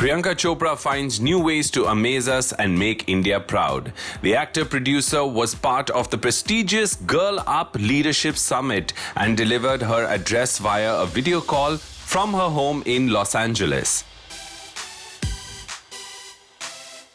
Priyanka Chopra finds new ways to amaze us and make India proud. The actor-producer was part of the prestigious Girl Up Leadership Summit and delivered her address via a video call from her home in Los Angeles.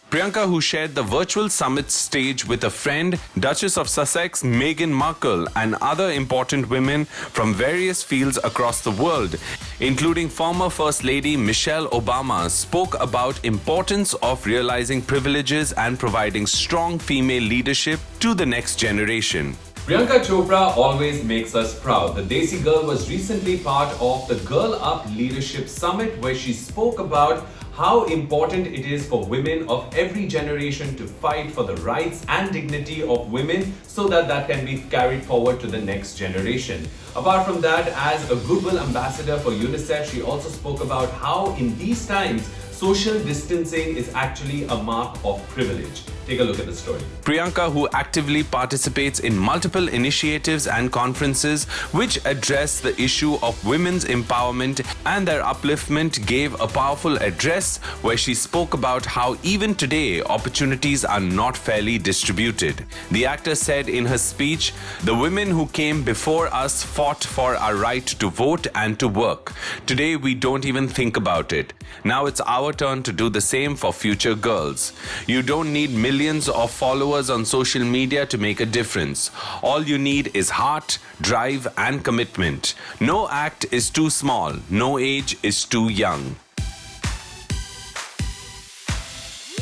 Priyanka, who shared the virtual summit stage with a friend, Duchess of Sussex Meghan Markle, and other important women from various fields across the world, including former First Lady Michelle Obama, spoke about importance of realizing privileges and providing strong female leadership to the next generation. Priyanka Chopra always makes us proud. The Desi girl was recently part of the Girl Up Leadership Summit, where she spoke about how important it is for women of every generation to fight for the rights and dignity of women so that can be carried forward to the next generation. Apart from that, as a goodwill ambassador for UNICEF, she also spoke about how in these times, social distancing is actually a mark of privilege. Take a look at the story. Priyanka, who actively participates in multiple initiatives and conferences which address the issue of women's empowerment and their upliftment, gave a powerful address where she spoke about how even today opportunities are not fairly distributed. The actor said in her speech, "The women who came before us fought for our right to vote and to work. Today we don't even think about it. Now it's our turn to do the same for future girls. You don't need millions of followers on social media to make a difference. All you need is heart, drive, and commitment. No act is too small. No age is too young."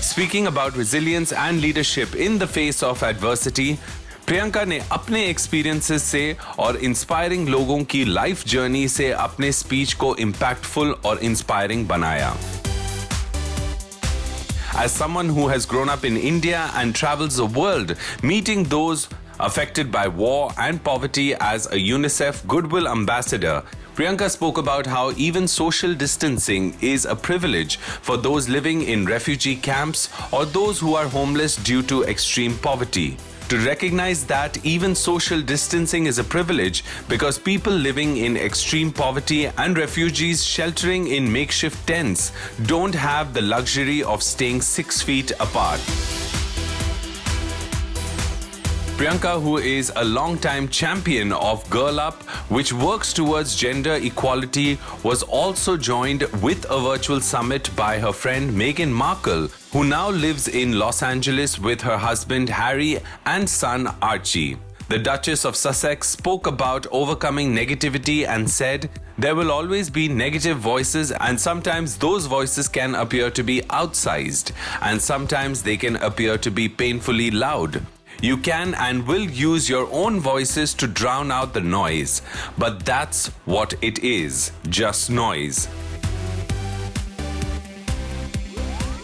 Speaking about resilience and leadership in the face of adversity, Priyanka ने अपने experiences से और inspiring लोगों की life journey से अपने speech को impactful और इंस्पायरिंग बनाया. As someone who has grown up in India and travels the world, meeting those affected by war and poverty as a UNICEF Goodwill Ambassador, Priyanka spoke about how even social distancing is a privilege for those living in refugee camps or those who are homeless due to extreme poverty. To recognize that even social distancing is a privilege because people living in extreme poverty and refugees sheltering in makeshift tents don't have the luxury of staying 6 feet apart. Priyanka, who is a long-time champion of Girl Up, which works towards gender equality, was also joined with a virtual summit by her friend Meghan Markle, who now lives in Los Angeles with her husband Harry and son Archie. The Duchess of Sussex spoke about overcoming negativity and said, "There will always be negative voices, and sometimes those voices can appear to be outsized, and sometimes they can appear to be painfully loud. You can and will use your own voices to drown out the noise, but that's what it is, just noise."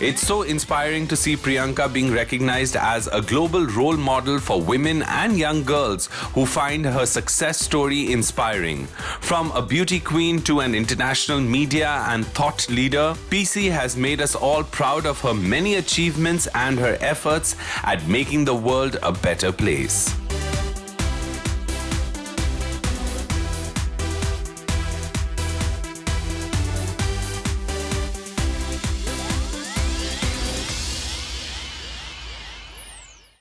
It's so inspiring to see Priyanka being recognized as a global role model for women and young girls who find her success story inspiring. From a beauty queen to an international media and thought leader, PC has made us all proud of her many achievements and her efforts at making the world a better place.